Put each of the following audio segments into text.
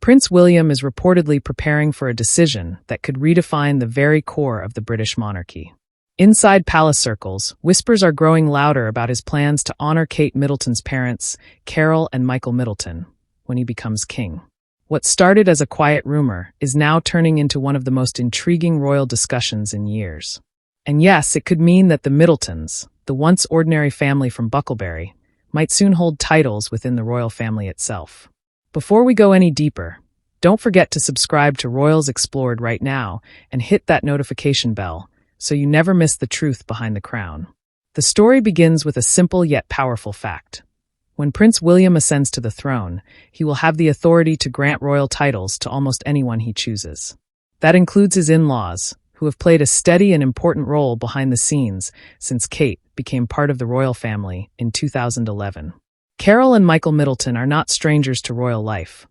Prince William is reportedly preparing for a decision that could redefine the very core of the British monarchy. Inside palace circles, whispers are growing louder about his plans to honor Kate Middleton's parents, Carole and Michael Middleton, when he becomes king. What started as a quiet rumor is now turning into one of the most intriguing royal discussions in years. And yes, it could mean that the Middletons, the once ordinary family from Bucklebury, might soon hold titles within the royal family itself. Before we go any deeper, don't forget to subscribe to Royals Explored right now and hit that notification bell so you never miss the truth behind the crown. The story begins with a simple yet powerful fact. When Prince William ascends to the throne, he will have the authority to grant royal titles to almost anyone he chooses. That includes his in-laws, who have played a steady and important role behind the scenes since Kate became part of the royal family in 2011. Carole and Michael Middleton are not strangers to royal life.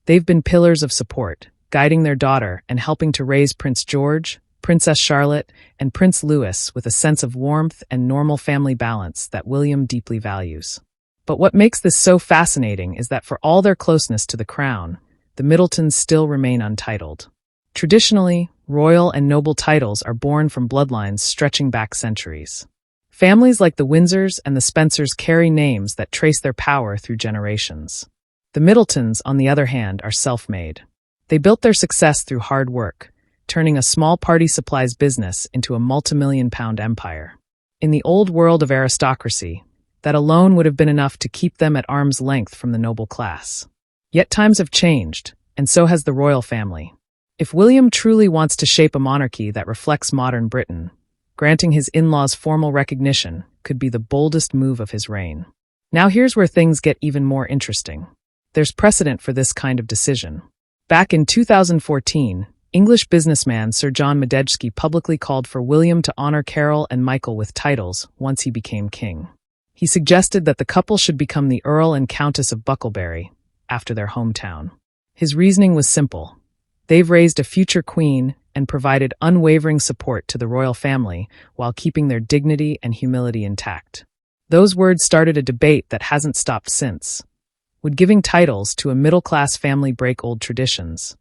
They've been pillars of support, guiding their daughter and helping to raise Prince George, Princess Charlotte, and Prince Louis with a sense of warmth and normal family balance that William deeply values. But what makes this so fascinating is that for all their closeness to the crown, the Middletons still remain untitled. Traditionally, royal and noble titles are born from bloodlines stretching back centuries. Families like the Windsors and the Spencers carry names that trace their power through generations. The Middletons, on the other hand, are self-made. They built their success through hard work, turning a small party supplies business into a multi-million-pound empire. In the old world of aristocracy, that alone would have been enough to keep them at arm's length from the noble class. Yet times have changed, and so has the royal family. If William truly wants to shape a monarchy that reflects modern Britain, granting his in-laws formal recognition could be the boldest move of his reign. Now here's where things get even more interesting. There's precedent for this kind of decision. Back in 2014, English businessman Sir John Madejski publicly called for William to honor Carole and Michael with titles once he became king. He suggested that the couple should become the Earl and Countess of Bucklebury, after their hometown. His reasoning was simple. They've raised a future queen and provided unwavering support to the royal family while keeping their dignity and humility intact. Those words started a debate that hasn't stopped since. Would giving titles to a middle-class family break old traditions?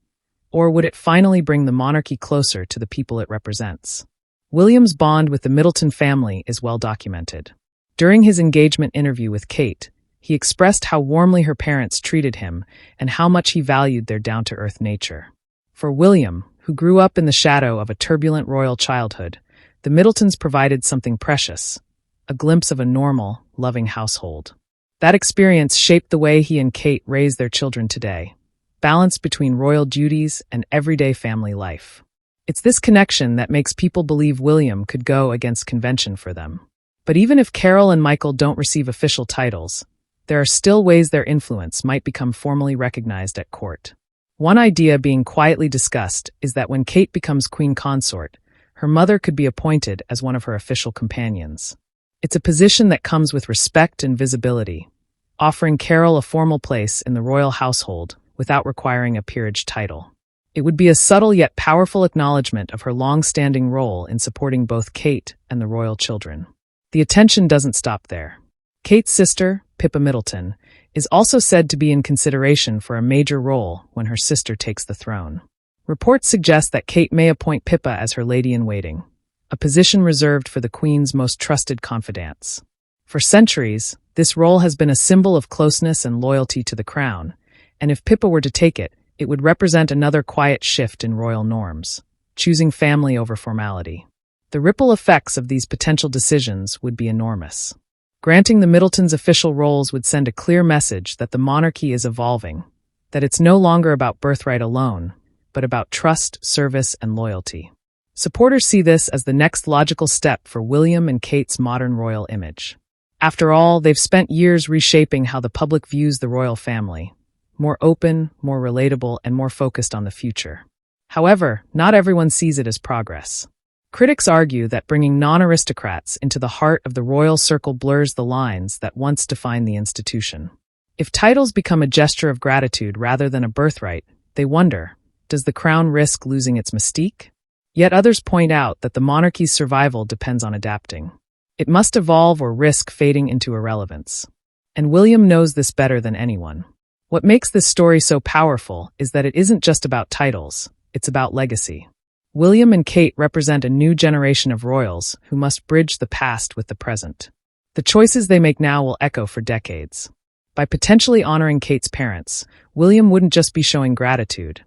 Or would it finally bring the monarchy closer to the people it represents? William's bond with the Middleton family is well documented. During his engagement interview with Kate, he expressed how warmly her parents treated him and how much he valued their down-to-earth nature. For William, who grew up in the shadow of a turbulent royal childhood, the Middletons provided something precious, a glimpse of a normal, loving household. That experience shaped the way he and Kate raise their children today, balanced between royal duties and everyday family life. It's this connection that makes people believe William could go against convention for them. But even if Carole and Michael don't receive official titles, there are still ways their influence might become formally recognized at court. One idea being quietly discussed is that when Kate becomes queen consort, her mother could be appointed as one of her official companions. It's a position that comes with respect and visibility, offering Carole a formal place in the royal household without requiring a peerage title. It would be a subtle yet powerful acknowledgement of her long-standing role in supporting both Kate and the royal children. The attention doesn't stop there. Kate's sister, Pippa Middleton, is also said to be in consideration for a major role when her sister takes the throne. Reports suggest that Kate may appoint Pippa as her lady-in-waiting, a position reserved for the Queen's most trusted confidants. For centuries, this role has been a symbol of closeness and loyalty to the crown, and if Pippa were to take it, it would represent another quiet shift in royal norms, choosing family over formality. The ripple effects of these potential decisions would be enormous. Granting the Middletons official roles would send a clear message that the monarchy is evolving, that it's no longer about birthright alone, but about trust, service, and loyalty. Supporters see this as the next logical step for William and Kate's modern royal image. After all, they've spent years reshaping how the public views the royal family, more open, more relatable, and more focused on the future. However, not everyone sees it as progress. Critics argue that bringing non-aristocrats into the heart of the royal circle blurs the lines that once defined the institution. If titles become a gesture of gratitude rather than a birthright, they wonder, does the crown risk losing its mystique? Yet others point out that the monarchy's survival depends on adapting. It must evolve or risk fading into irrelevance. And William knows this better than anyone. What makes this story so powerful is that it isn't just about titles, it's about legacy. William and Kate represent a new generation of royals who must bridge the past with the present. The choices they make now will echo for decades. By potentially honoring Kate's parents, William wouldn't just be showing gratitude.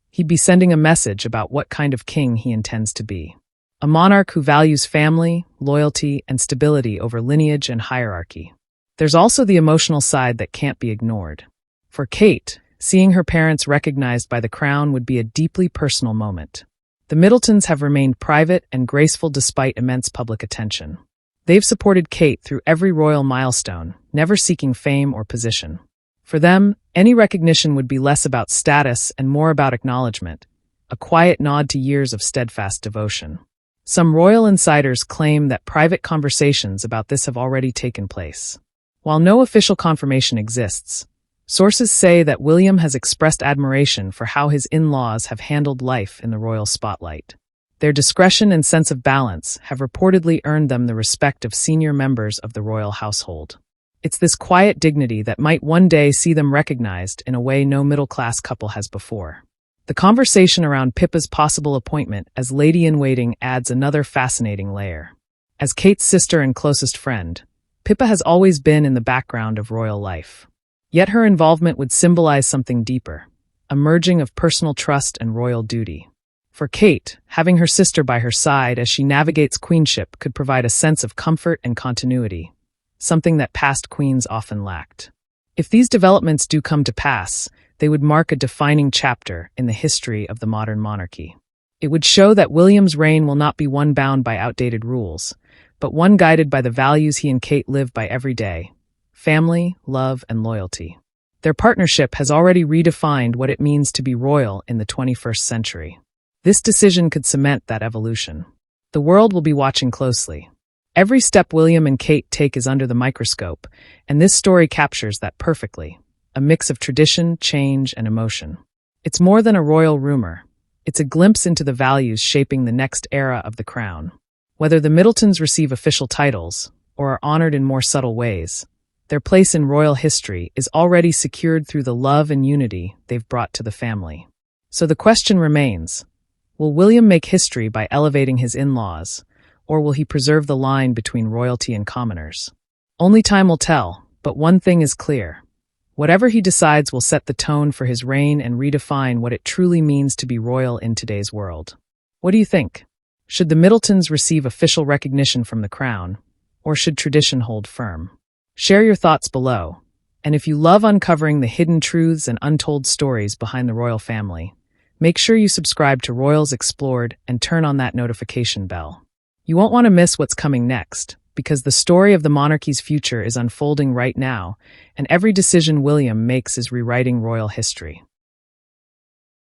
He'd be sending a message about what kind of king he intends to be. A monarch who values family, loyalty, and stability over lineage and hierarchy. There's also the emotional side that can't be ignored. For Kate, seeing her parents recognized by the crown would be a deeply personal moment. The Middletons have remained private and graceful despite immense public attention. They've supported Kate through every royal milestone, never seeking fame or position. For them, any recognition would be less about status and more about acknowledgement, a quiet nod to years of steadfast devotion. Some royal insiders claim that private conversations about this have already taken place. While no official confirmation exists, sources say that William has expressed admiration for how his in-laws have handled life in the royal spotlight. Their discretion and sense of balance have reportedly earned them the respect of senior members of the royal household. It's this quiet dignity that might one day see them recognized in a way no middle-class couple has before. The conversation around Pippa's possible appointment as lady-in-waiting adds another fascinating layer. As Kate's sister and closest friend, Pippa has always been in the background of royal life. Yet her involvement would symbolize something deeper, a merging of personal trust and royal duty. For Kate, having her sister by her side as she navigates queenship could provide a sense of comfort and continuity, something that past queens often lacked. If these developments do come to pass, they would mark a defining chapter in the history of the modern monarchy. It would show that William's reign will not be one bound by outdated rules, but one guided by the values he and Kate live by every day: family, love, and loyalty. Their partnership has already redefined what it means to be royal in the 21st century. This decision could cement that evolution. The world will be watching closely. Every step William and Kate take is under the microscope, and this story captures that perfectly. A mix of tradition, change, and emotion. It's more than a royal rumor. It's a glimpse into the values shaping the next era of the crown. Whether the Middletons receive official titles, or are honored in more subtle ways, their place in royal history is already secured through the love and unity they've brought to the family. So the question remains, will William make history by elevating his in-laws, or will he preserve the line between royalty and commoners? Only time will tell, but one thing is clear. Whatever he decides will set the tone for his reign and redefine what it truly means to be royal in today's world. What do you think? Should the Middletons receive official recognition from the crown, or should tradition hold firm? Share your thoughts below, and if you love uncovering the hidden truths and untold stories behind the royal family, make sure you subscribe to Royals Explored and turn on that notification bell. You won't want to miss what's coming next, because the story of the monarchy's future is unfolding right now, and every decision William makes is rewriting royal history.